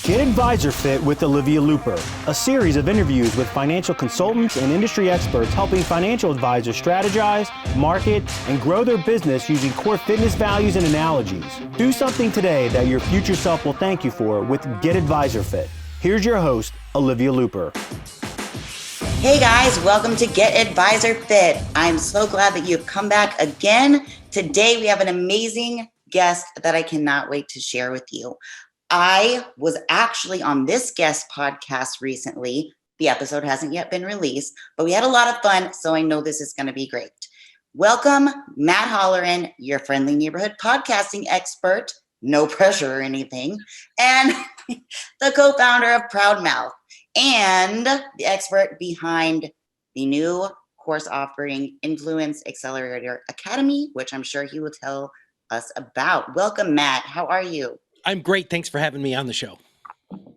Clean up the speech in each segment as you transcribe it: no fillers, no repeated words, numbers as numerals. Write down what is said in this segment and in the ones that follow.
Get Advisor Fit with Olivia Looper, a series of interviews with financial consultants and industry experts helping financial advisors strategize, market, and grow their business using core fitness values and analogies. Do something today that your future self will thank you for with Get Advisor Fit. Here's your host, Olivia Looper. Hey guys, welcome to Get Advisor Fit. I'm so glad that you've come back again. Today we have an amazing guest that I cannot wait to share with you. I was actually on this guest podcast recently. The episode hasn't yet been released, but we had a lot of fun, so I know this is going to be great. Welcome, Matt Halloran, your friendly neighborhood podcasting expert, no pressure or anything, and the co-founder of ProudMouth and the expert behind the new course offering Influence Accelerator Academy, which I'm sure he will tell us about. Welcome, Matt. How are you? I'm great. Thanks for having me on the show.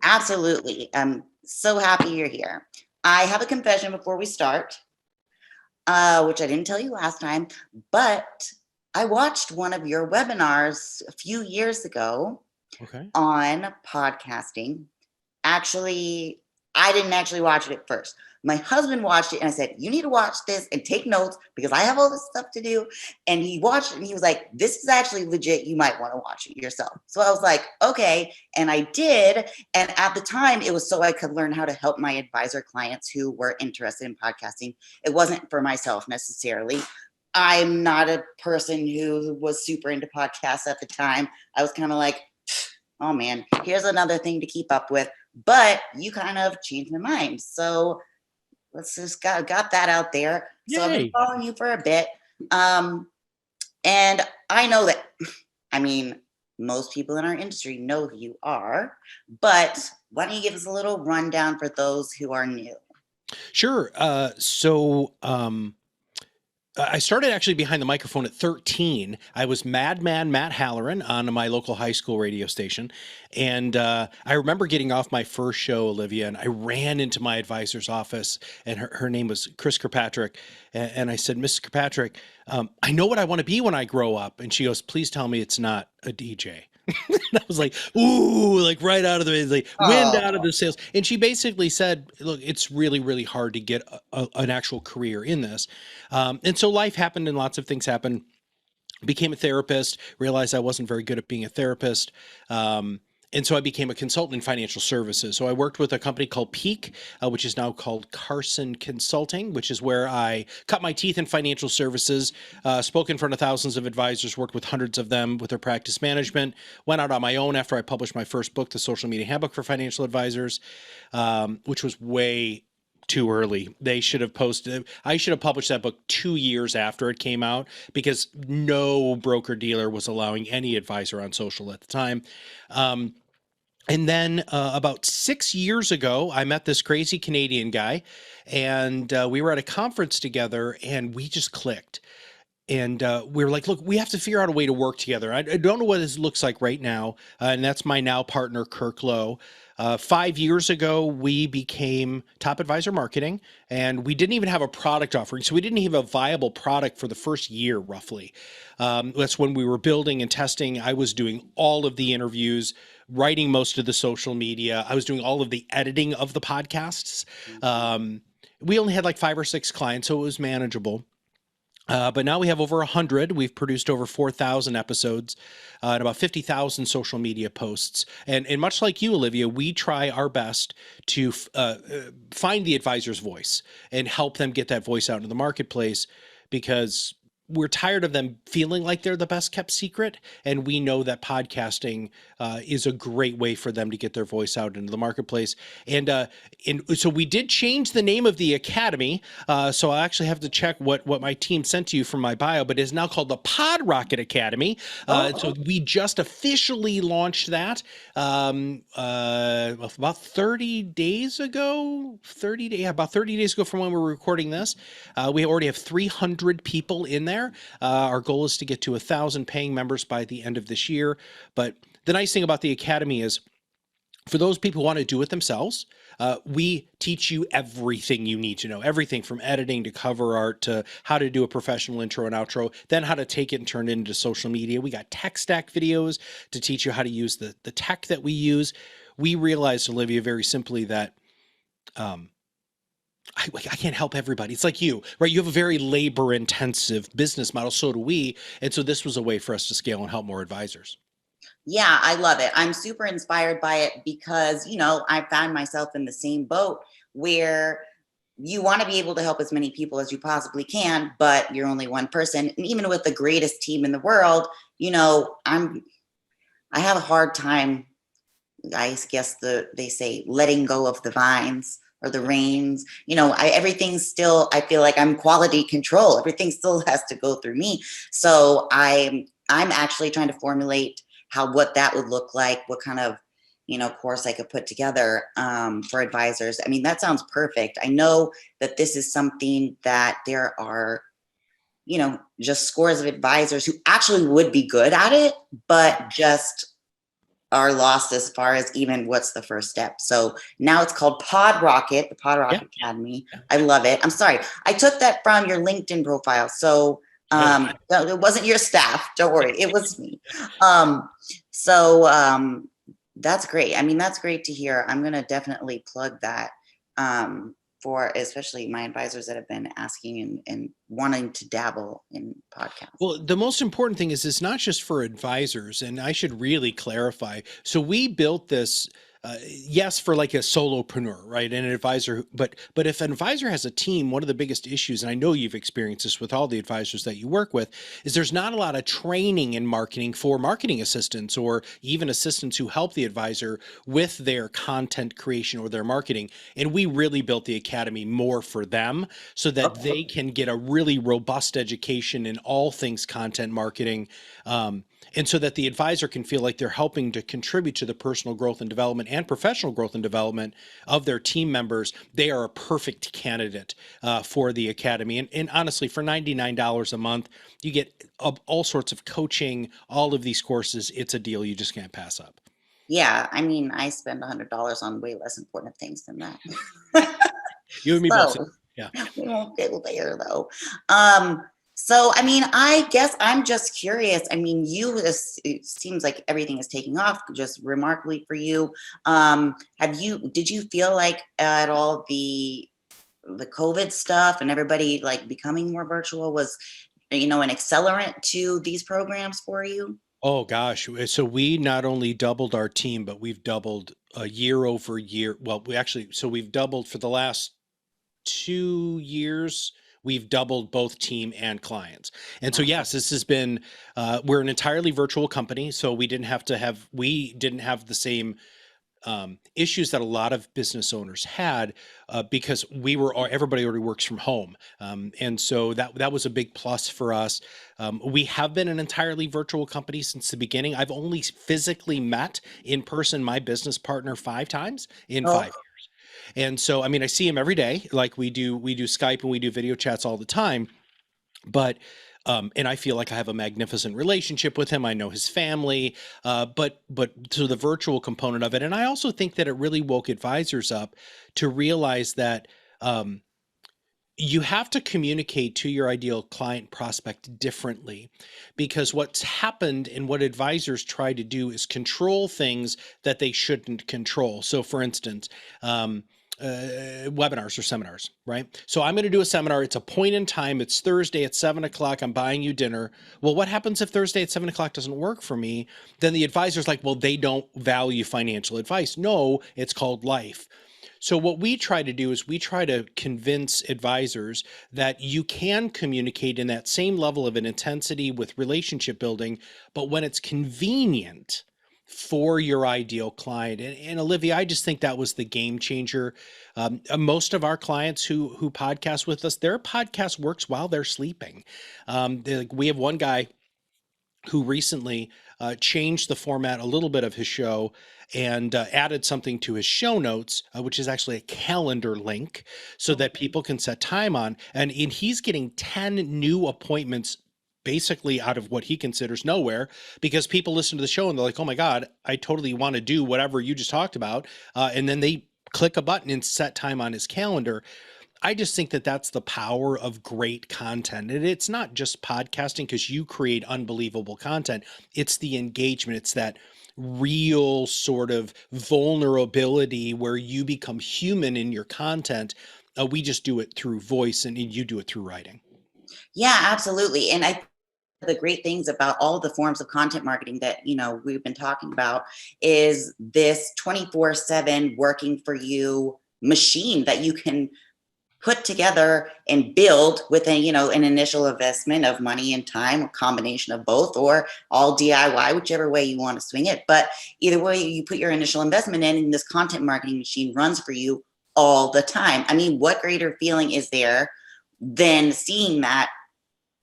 Absolutely. I'm so happy you're here. I have a confession before we start, which I didn't tell you last time, but I watched one of your webinars a few years ago on podcasting. Actually, I didn't actually watch it at first. My husband watched it and I said, you need to watch this and take notes because I have all this stuff to do. And he watched it and he was like, this is actually legit. You might want to watch it yourself. So I was like, okay. And I did. And at the time it was so I could learn how to help my advisor clients who were interested in podcasting. It wasn't for myself necessarily. I'm not a person who was super into podcasts at the time. I was kind of like, oh man, here's another thing to keep up with. But you kind of changed my mind. So let's just got that out there. Yay. So I've been following you for a bit. And I know that, most people in our industry know who you are, but why don't you give us a little rundown for those who are new? Sure. I started actually behind the microphone at 13. I was Madman Matt Halloran on my local high school radio station. And I remember getting off my first show, Olivia, and I ran into my advisor's office, and her name was Chris Kirkpatrick. And I said, Mrs. Kirkpatrick, I know what I want to be when I grow up. And she goes, please tell me it's not a DJ. And I was like, ooh, like right out of the like wind out of the sails. And she basically said, look, it's really, really hard to get an actual career in this. And so life happened and lots of things happened. Became a therapist, realized I wasn't very good at being a therapist. And so I became a consultant in financial services. So I worked with a company called Peak, which is now called Carson Consulting, which is where I cut my teeth in financial services, spoke in front of thousands of advisors, worked with hundreds of them with their practice management, went out on my own after I published my first book, The Social Media Handbook for Financial Advisors, which was way too early. I should have published that book 2 years after it came out because no broker dealer was allowing any advisor on social at the time. And then about 6 years ago, I met this crazy Canadian guy, and we were at a conference together, and we just clicked. And we were like, look, we have to figure out a way to work together. I don't know what this looks like right now. And that's my now partner, Kirk. 5 years ago, we became Top Advisor Marketing, and we didn't even have a product offering. So we didn't have a viable product for the first year, roughly. That's when we were building and testing. I was doing all of the interviews, writing most of the social media. I was doing all of the editing of the podcasts. We only had like 5 or 6 clients, so it was manageable. But now we have over 100. We've produced over 4,000 episodes and about 50,000 social media posts. And much like you, Olivia, we try our best to find the advisor's voice and help them get that voice out into the marketplace because we're tired of them feeling like they're the best kept secret. And we know that podcasting is a great way for them to get their voice out into the marketplace. And so we did change the name of the academy. So I actually have to check what my team sent to you from my bio, but it is now called the PodRocket Academy. So we just officially launched that about 30 days ago, about 30 days ago from when we're recording this. We already have 300 people in there. Our goal is to get to 1,000 paying members by the end of this year. But the nice thing about the Academy is for those people who want to do it themselves, we teach you everything you need to know, everything from editing to cover art to how to do a professional intro and outro, then how to take it and turn it into social media. We got tech stack videos to teach you how to use the tech that we use. we realized, Olivia, very simply that I can't help everybody. It's like you, right? You have a very labor intensive business model. So do we. And so this was a way for us to scale and help more advisors. Yeah, I love it. I'm super inspired by it because, I found myself in the same boat where you want to be able to help as many people as you possibly can, but you're only one person. And even with the greatest team in the world, I have a hard time, I guess they say letting go of the vines or the reins. Everything's still, I feel like I'm quality control. Everything still has to go through me. So I'm actually trying to formulate what that would look like, what kind of, course I could put together for advisors. I mean, that sounds perfect. I know that this is something that there are, just scores of advisors who actually would be good at it, but just are lost as far as even what's the first step. So now it's called PodRocket, the PodRocket Academy. I love it. I'm sorry. I took that from your LinkedIn profile. So it wasn't your staff. Don't worry. It was me. That's great. I mean, that's great to hear. I'm going to definitely plug that for especially my advisors that have been asking and wanting to dabble in podcasts. Well, the most important thing is it's not just for advisors, and I should really clarify. So we built this, yes, for like a solopreneur, right, and an advisor. But if an advisor has a team, one of the biggest issues, and I know you've experienced this with all the advisors that you work with, is there's not a lot of training in marketing for marketing assistants or even assistants who help the advisor with their content creation or their marketing. And we really built the academy more for them so that they can get a really robust education in all things content marketing. And so that the advisor can feel like they're helping to contribute to the personal growth and development and professional growth and development of their team members. They are a perfect candidate for the academy. And honestly, for $99 a month, you get all sorts of coaching, all of these courses. It's a deal you just can't pass up. Yeah, I mean, I spend $100 on way less important things than that. You and me both. Yeah, we won't go there though. So, I mean, I guess I'm just curious. I mean, it seems like everything is taking off just remarkably for you. Did you feel like at all the COVID stuff and everybody like becoming more virtual was, an accelerant to these programs for you? Oh gosh. So we not only doubled our team, but we've doubled year over year. Well, we've doubled for the last 2 years. We've doubled both team and clients. And so, yes, this has been, we're an entirely virtual company. So we didn't have the same issues that a lot of business owners had because everybody already works from home. And so that was a big plus for us. We have been an entirely virtual company since the beginning. I've only physically met in person my business partner 5 times in 5 years. And so, I mean, I see him every day. Like we do Skype and we do video chats all the time, but and I feel like I have a magnificent relationship with him. I know his family, but to the virtual component of it. And I also think that it really woke advisors up to realize that you have to communicate to your ideal client prospect differently, because what's happened and what advisors try to do is control things that they shouldn't control. So for instance, webinars or seminars, right? So I'm going to do a seminar. It's a point in time. It's Thursday at 7:00. I'm buying you dinner. Well, what happens if Thursday at 7:00 doesn't work for me? Then the advisor's like, well, they don't value financial advice. No, it's called life. So what we try to do is we try to convince advisors that you can communicate in that same level of an intensity with relationship building, but when it's convenient for your ideal client. And Olivia, I just think that was the game changer. Most of our clients who podcast with us, their podcast works while they're sleeping. We have one guy who recently changed the format a little bit of his show and added something to his show notes, which is actually a calendar link so that people can set time on. And he's getting 10 new appointments basically out of what he considers nowhere, because people listen to the show and they're like, oh my God, I totally want to do whatever you just talked about. And then they click a button and set time on his calendar. I just think that that's the power of great content. And it's not just podcasting because you create unbelievable content. It's the engagement. It's that real sort of vulnerability where you become human in your content. We just do it through voice, and you do it through writing. Yeah, absolutely. And the great things about all the forms of content marketing that we've been talking about is this 24/7 working for you machine that you can put together and build with an initial investment of money and time, a combination of both, or all DIY, whichever way you want to swing it. But either way, you put your initial investment in, and this content marketing machine runs for you all the time. I mean, what greater feeling is there than seeing that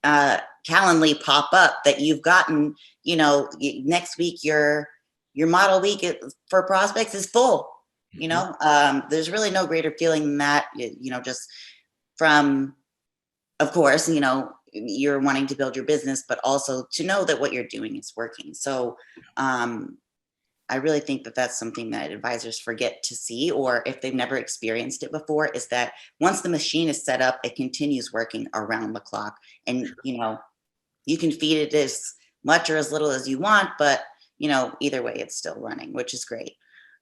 Calendly pop up that you've gotten, next week, your model week for prospects is full. There's really no greater feeling than that, just from, of course, you're wanting to build your business, but also to know that what you're doing is working. So I really think that that's something that advisors forget to see, or if they've never experienced it before, is that once the machine is set up, it continues working around the clock. And, you can feed it as much or as little as you want, but, either way, it's still running, which is great.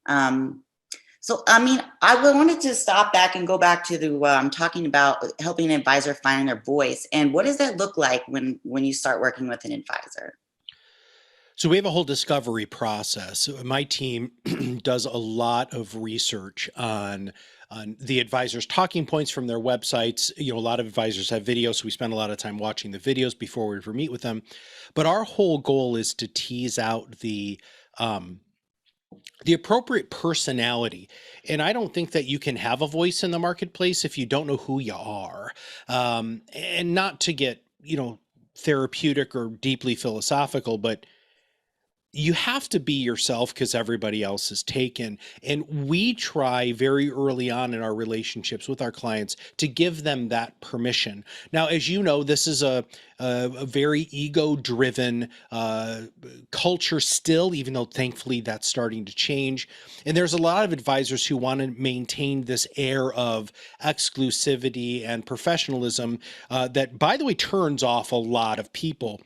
So, I mean, I wanted to stop back and go back to the talking about helping an advisor find their voice. And what does that look like when you start working with an advisor? So we have a whole discovery process. My team does a lot of research on the advisors' talking points from their websites. A lot of advisors have videos, so we spend a lot of time watching the videos before we ever meet with them. But our whole goal is to tease out the appropriate personality. And I don't think that you can have a voice in the marketplace if you don't know who you are. And not to get, therapeutic or deeply philosophical, but you have to be yourself because everybody else is taken. And we try very early on in our relationships with our clients to give them that permission. Now, as you know, this is a very ego-driven culture still, even though thankfully that's starting to change. And there's a lot of advisors who want to maintain this air of exclusivity and professionalism that, by the way, turns off a lot of people.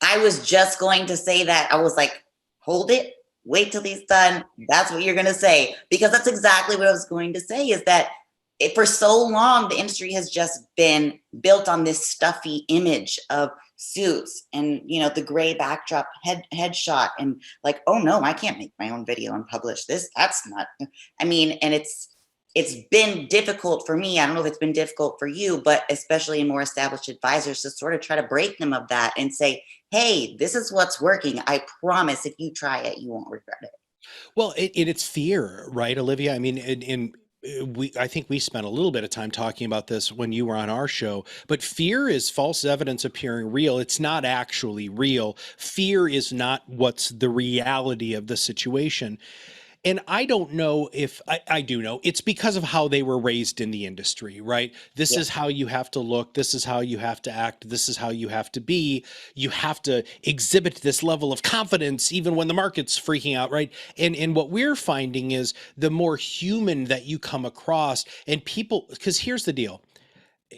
I was just going to say that. I was like, hold it, wait till he's done. That's what you're going to say, because that's exactly what I was going to say, is that for so long, the industry has just been built on this stuffy image of suits and, the gray backdrop headshot, and like, oh no, I can't make my own video and publish this. That's not, and it's been difficult for me. I don't know if it's been difficult for you, but especially in more established advisors, to sort of try to break them of that and say, hey, this is what's working. I promise if you try it, you won't regret it. Well, it's fear, right, Olivia? I mean, I think we spent a little bit of time talking about this when you were on our show, but fear is false evidence appearing real. It's not actually real. Fear is not what's the reality of the situation. And I don't know if I do know it's because of how they were raised in the industry, right? This is how you have to look. This is how you have to act. This is how you have to be. You have to exhibit this level of confidence, even when the market's freaking out, right? And what we're finding is the more human that you come across, and people, because here's the deal.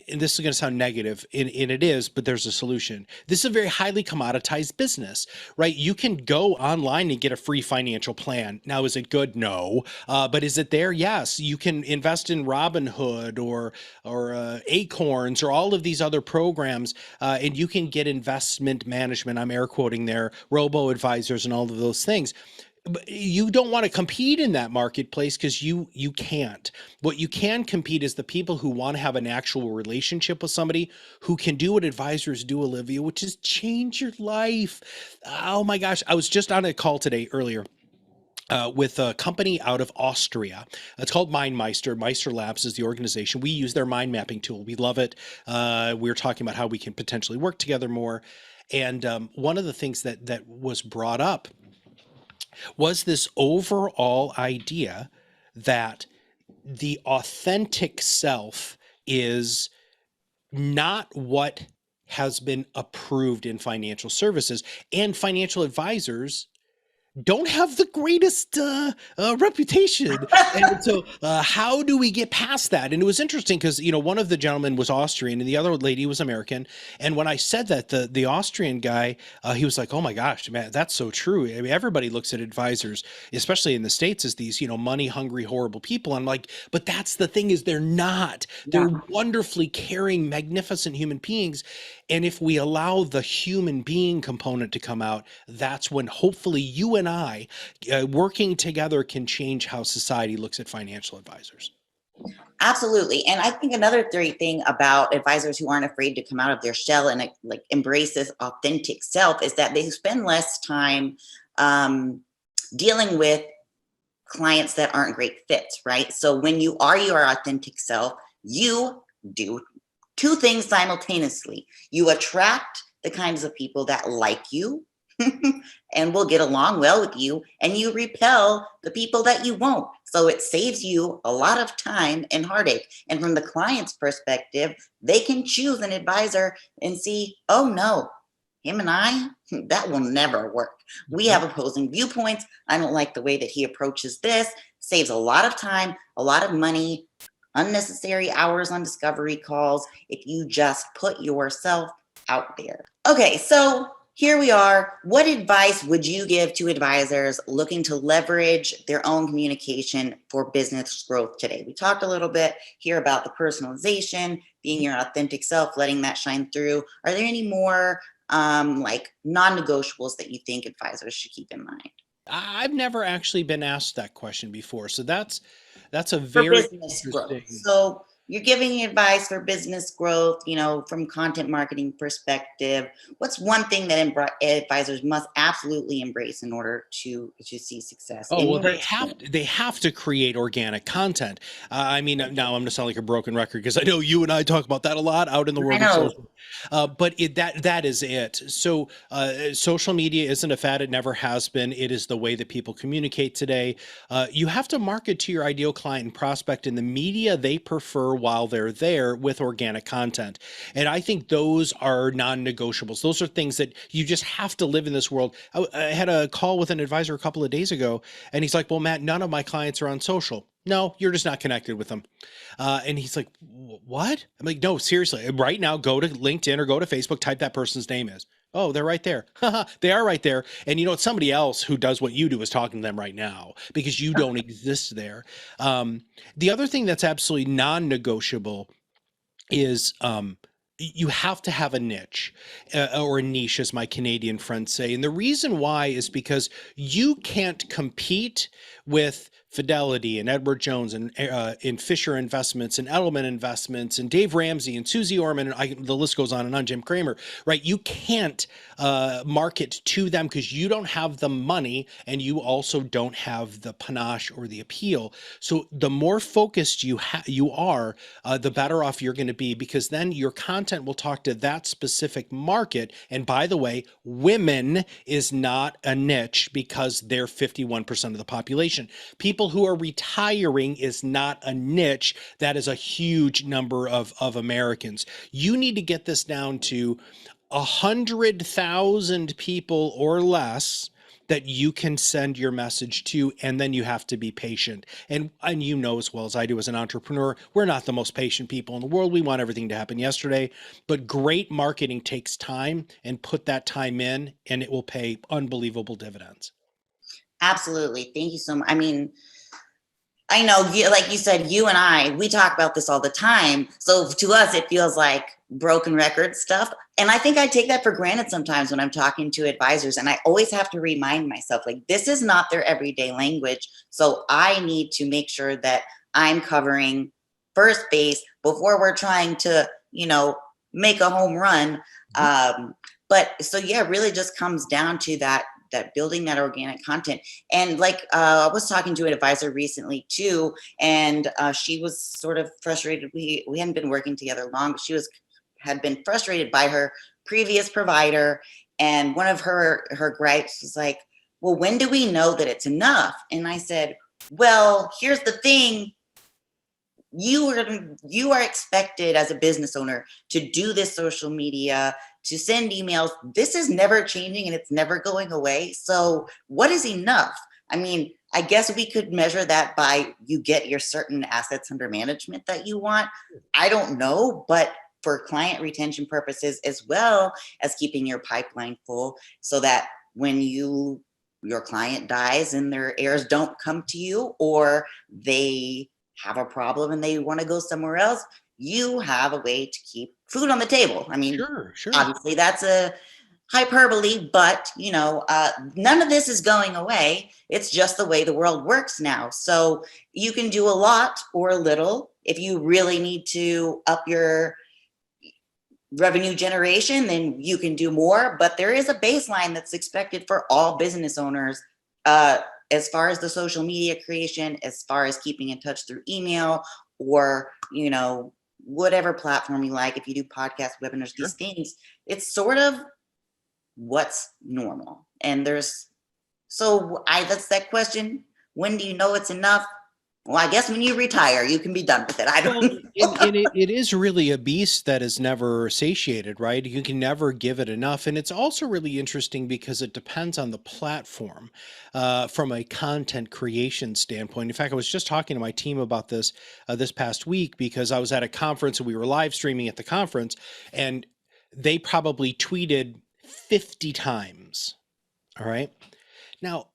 And this is going to sound negative, and it is, but there's a solution. This is a very highly commoditized business, right? You can go online and get a free financial plan. Now, is it good? No. But is it there? Yes. You can invest in Robinhood or Acorns or all of these other programs, and you can get investment management. I'm air quoting there, robo advisors and all of those things. But you don't want to compete in that marketplace because you can't. What you can compete is the people who want to have an actual relationship with somebody who can do what advisors do, Olivia, which is change your life. Oh my gosh. I was just on a call today earlier with a company out of Austria. It's called MindMeister. Meister Labs is the organization. We use their mind mapping tool. We love it. We're talking about how we can potentially work together more. And one of the things that was brought up was this overall idea that the authentic self is not what has been approved in financial services, and financial advisors don't have the greatest reputation. And so how do we get past that? And it was interesting because, one of the gentlemen was Austrian and the other lady was American. And when I said that, the Austrian guy, he was like, oh my gosh, man, that's so true. I mean, everybody looks at advisors, especially in the States, as these, money hungry, horrible people. I'm like, but that's the thing, is they're not. They're wonderfully caring, magnificent human beings. And if we allow the human being component to come out, that's when hopefully you and I working together can change how society looks at financial advisors. Absolutely. And I think another great thing about advisors who aren't afraid to come out of their shell and like embrace this authentic self is that they spend less time dealing with clients that aren't great fits, right? So when you are your authentic self, you do two things simultaneously. You attract the kinds of people that like you and will get along well with you, and you repel the people that you won't. So it saves you a lot of time and heartache. And from the client's perspective, they can choose an advisor and see, oh no, him and I, that will never work. We have opposing viewpoints. I don't like the way that he approaches this. Saves a lot of time, a lot of money, unnecessary hours on discovery calls if you just put yourself out there. Okay, so here we are. What advice would you give to advisors looking to leverage their own communication for business growth today? We talked a little bit here about the personalization, being your authentic self, letting that shine through. Are there any more like non-negotiables that you think advisors should keep in mind? I've never actually been asked that question before. So that's a For very business growth. interesting. So you're giving advice for business growth, from content marketing perspective. What's one thing that advisors must absolutely embrace in order to see success? Oh, in well, your they have to create organic content. I mean, now I'm going to sound like a broken record because I know you and I talk about that a lot out in the I world of know. social. But that is it. So social media isn't a fad. It never has been. It is the way that people communicate today. You have to market to your ideal client and prospect in the media they prefer while they're there with organic content. And I think those are non-negotiables. Those are things that you just have to live in this world. I had a call with an advisor a couple of days ago, and he's like, well, Matt, none of my clients are on social. No, you're just not connected with them. And he's like, what? I'm like, no, seriously, right now, go to LinkedIn or go to Facebook, type that person's name is. Oh, they're right there. They are right there. And it's somebody else who does what you do is talking to them right now because you don't exist there. The other thing that's absolutely non-negotiable is you have to have a niche or a niche, as my Canadian friends say. And the reason why is because you can't compete with Fidelity and Edward Jones and in Fisher Investments and Edelman Investments and Dave Ramsey and Susie Orman and the list goes on, Jim Cramer, right? You can't market to them because you don't have the money and you also don't have the panache or the appeal. So the more focused you are, the better off you're going to be, because then your content will talk to that specific market. And by the way, women is not a niche because they're 51% of the population. People who are retiring is not a niche. That is a huge number of Americans. You need to get this down to 100,000 people or less that you can send your message to, and then you have to be patient. And as well as I do as an entrepreneur, we're not the most patient people in the world. We want everything to happen yesterday, but great marketing takes time, and put that time in and it will pay unbelievable dividends. Absolutely. Thank you so much. I mean, I know, like you said, you and I, we talk about this all the time. So to us, it feels like broken record stuff. And I think I take that for granted sometimes when I'm talking to advisors. And I always have to remind myself, like, this is not their everyday language. So I need to make sure that I'm covering first base before we're trying to, make a home run. But so, yeah, it really just comes down to that building that organic content. And like I was talking to an advisor recently too, and she was sort of frustrated. We hadn't been working together long, but she had been frustrated by her previous provider. And one of her gripes was like, well, when do we know that it's enough? And I said, well, here's the thing. you are expected as a business owner to do this social media, to send emails. This is never changing and it's never going away. So what is enough? I mean, I guess we could measure that by you get your certain assets under management that you want. I don't know, but for client retention purposes, as well as keeping your pipeline full, so that when your client dies and their heirs don't come to you, or they have a problem and they want to go somewhere else, you have a way to keep food on the table. I mean, Sure. obviously that's a hyperbole, but none of this is going away. It's just the way the world works now. So you can do a lot or a little. If you really need to up your revenue generation, then you can do more. But there is a baseline that's expected for all business owners, as far as the social media creation, as far as keeping in touch through email, or whatever platform you like. If you do podcasts, webinars, these things, it's sort of what's normal. And that's that question. When do you know it's enough? Well, I guess when you retire, you can be done with it. I don't know. And it is really a beast that is never satiated, right? You can never give it enough. And it's also really interesting because it depends on the platform from a content creation standpoint. In fact, I was just talking to my team about this this past week, because I was at a conference and we were live streaming at the conference, and they probably tweeted 50 times. All right. Now,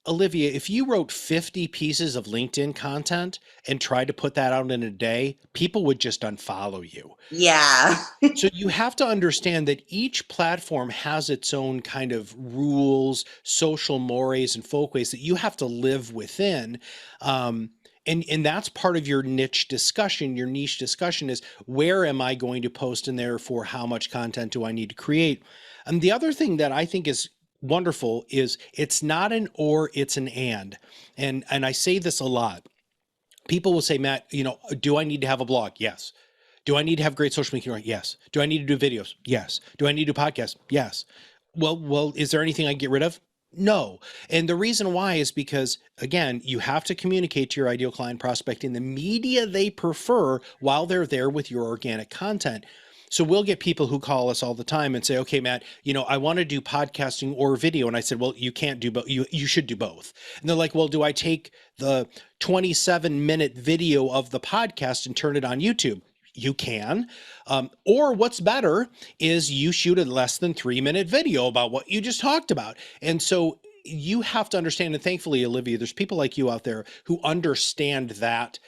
Olivia, if you wrote 50 pieces of LinkedIn content and tried to put that out in a day, people would just unfollow you. Yeah. So you have to understand that each platform has its own kind of rules, social mores, and folkways that you have to live within. And that's part of your niche discussion. Your niche discussion is, where am I going to post, and therefore how much content do I need to create? And the other thing that I think is wonderful is it's not an or, it's an and. And I say this a lot. People will say, Matt, do I need to have a blog? Yes. Do I need to have great social media? Yes. Do I need to do videos? Yes. Do I need to do podcasts? Yes. Well, is there anything I can get rid of? No. And the reason why is because, again, you have to communicate to your ideal client prospect in the media they prefer while they're there with your organic content. So we'll get people who call us all the time and say, okay, Matt, I want to do podcasting or video. And I said, well, you can't do both. You should do both. And they're like, well, do I take the 27-minute video of the podcast and turn it on YouTube? You can. Or what's better is you shoot a less than 3-minute video about what you just talked about. And so you have to understand, and thankfully, Olivia, there's people like you out there who understand that,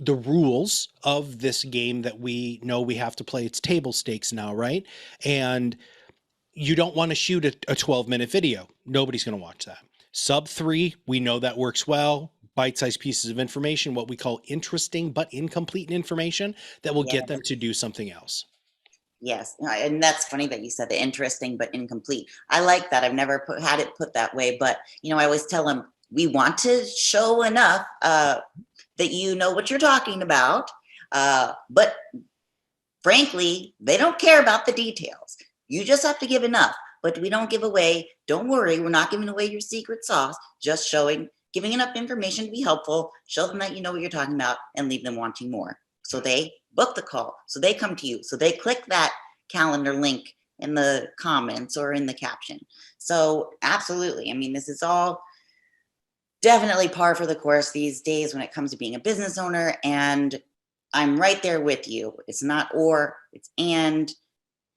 the rules of this game that we know we have to play. It's table stakes now, right? And you don't want to shoot a 12-minute video. Nobody's going to watch that. Sub 3, we know that works well. Bite-sized pieces of information, what we call interesting but incomplete information that will get them to do something else. Yes. And that's funny that you said the interesting but incomplete. I like that. I've never had it put that way, but I always tell them, we want to show enough that you know what you're talking about. But frankly, they don't care about the details. You just have to give enough, but we don't give away. Don't worry. We're not giving away your secret sauce, just giving enough information to be helpful, show them that you know what you're talking about, and leave them wanting more. So they book the call. So they come to you. So they click that calendar link in the comments or in the caption. So absolutely. I mean, this is all definitely par for the course these days when it comes to being a business owner. And I'm right there with you. It's not or, it's and,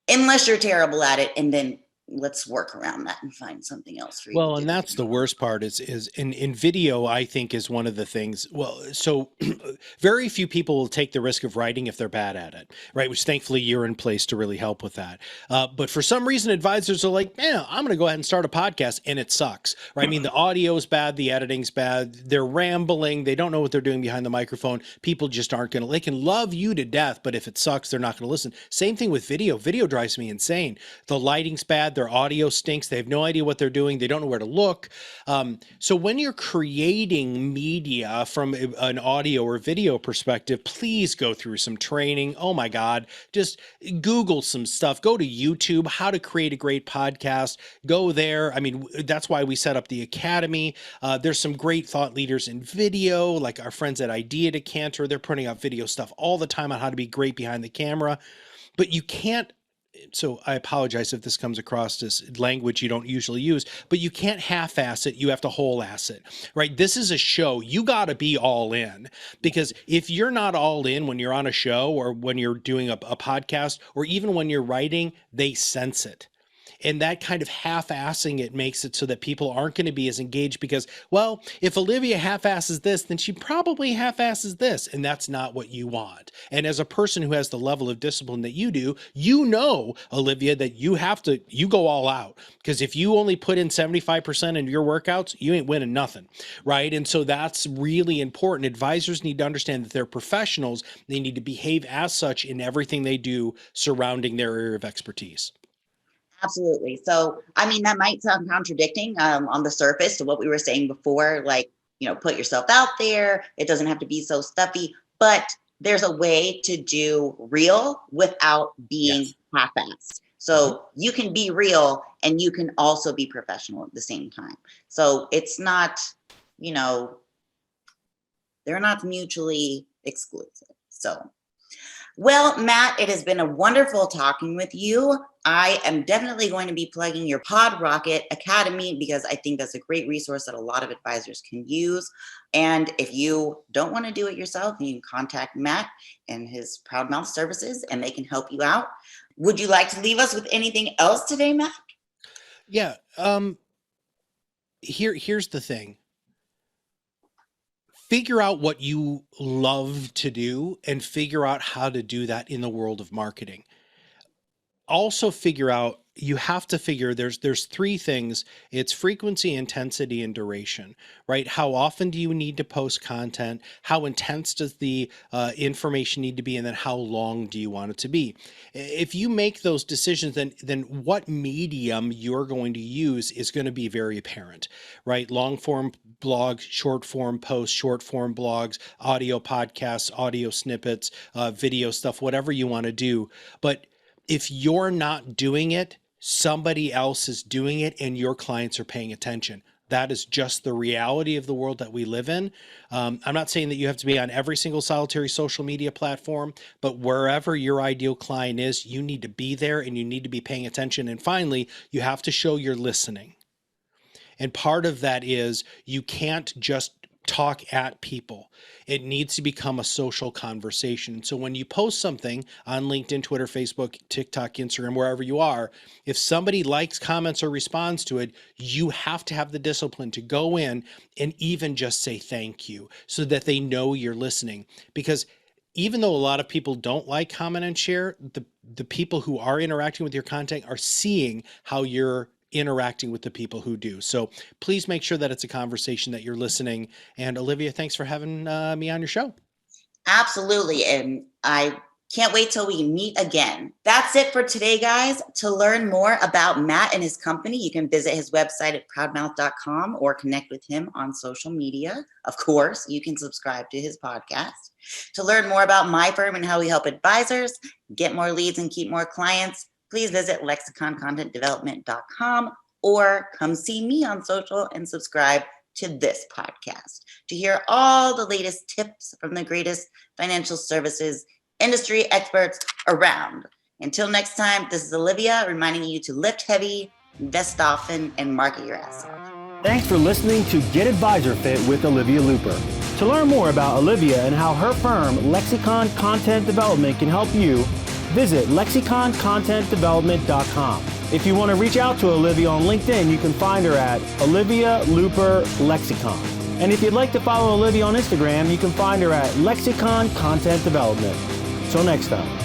unless you're terrible at it. And then let's work around that and find something else for you. Well, and that's the worst part is in video, I think, is one of the things. Well, so very few people will take the risk of writing if they're bad at it, right? Which thankfully you're in place to really help with that. But for some reason, advisors are like, I'm going to go ahead and start a podcast, and it sucks, right? I mean, the audio is bad, the editing's bad, they're rambling, they don't know what they're doing behind the microphone. People just aren't going to, they can love you to death, but if it sucks, they're not going to listen. Same thing with video. Video drives me insane. The lighting's bad, Their audio stinks. They have no idea what they're doing. They don't know where to look. So when you're creating media from an audio or video perspective, please go through some training. Oh my God, just Google some stuff. Go to YouTube, how to create a great podcast. Go there. I mean, that's why we set up the Academy. There's some great thought leaders in video, like our friends at Idea Decanter. They're putting out video stuff all the time on how to be great behind the camera. But you can't, so I apologize if this comes across as language you don't usually use, but you can't half-ass it. You have to whole-ass it, right? This is a show. You got to be all in, because if you're not all in when you're on a show or when you're doing a podcast or even when you're writing, they sense it. And that kind of half-assing it makes it so that people aren't going to be as engaged because, well, if Olivia half-asses this, then she probably half-asses this. And that's not what you want. And as a person who has the level of discipline that you do, you know, Olivia, that you go all out. Because if you only put in 75% in your workouts, you ain't winning nothing, right? And so that's really important. Advisors need to understand that they're professionals. They need to behave as such in everything they do surrounding their area of expertise. Absolutely. So, I mean, that might sound contradicting on the surface to what we were saying before, like, put yourself out there. It doesn't have to be so stuffy, but there's a way to do real without being half-assed. So you can be real and you can also be professional at the same time. So it's not, they're not mutually exclusive. So, well, Matt, it has been a wonderful talking with you. I am definitely going to be plugging your PodRocket Academy because I think that's a great resource that a lot of advisors can use. And if you don't want to do it yourself, you can contact Matt and his ProudMouth services and they can help you out. Would you like to leave us with anything else today, Matt? Yeah. Here's the thing. Figure out what you love to do and figure out how to do that in the world of marketing. Also figure out, you have to figure there's three things. It's frequency, intensity, and duration, right? How often do you need to post content? How intense does the information need to be? And then how long do you want it to be? If you make those decisions, then what medium you're going to use is going to be very apparent, right? Long form blogs, short form posts, short form blogs, audio podcasts, audio snippets, video stuff, whatever you want to do. But if you're not doing it, somebody else is doing it and your clients are paying attention. That is just the reality of the world that we live in. I'm not saying that you have to be on every single solitary social media platform, but wherever your ideal client is, you need to be there and you need to be paying attention. And finally, you have to show you're listening. And part of that is you can't just talk at people. It needs to become a social conversation. So when you post something on LinkedIn, Twitter, Facebook, TikTok, Instagram, wherever you are, if somebody likes, comments, or responds to it, you have to have the discipline to go in and even just say thank you so that they know you're listening. Because even though a lot of people don't like, comment, and share, the people who are interacting with your content are seeing how you're interacting with the people who do. So please make sure that it's a conversation that you're listening. And Olivia, thanks for having me on your show. Absolutely. And I can't wait till we meet again. That's it for today, guys. To learn more about Matt and his company, you can visit his website at proudmouth.com or connect with him on social media. Of course, you can subscribe to his podcast. To learn more about my firm and how we help advisors get more leads and keep more clients, please visit lexiconcontentdevelopment.com or come see me on social and subscribe to this podcast to hear all the latest tips from the greatest financial services industry experts around. Until next time, this is Olivia reminding you to lift heavy, invest often, and market your assets. Thanks for listening to Get Advisor Fit with Olivia Looper. To learn more about Olivia and how her firm, Lexicon Content Development, can help you, visit lexiconcontentdevelopment.com. If you want to reach out to Olivia on LinkedIn, you can find her at Olivia Looper Lexicon. And if you'd like to follow Olivia on Instagram, you can find her at Lexicon Content Development. Till next time.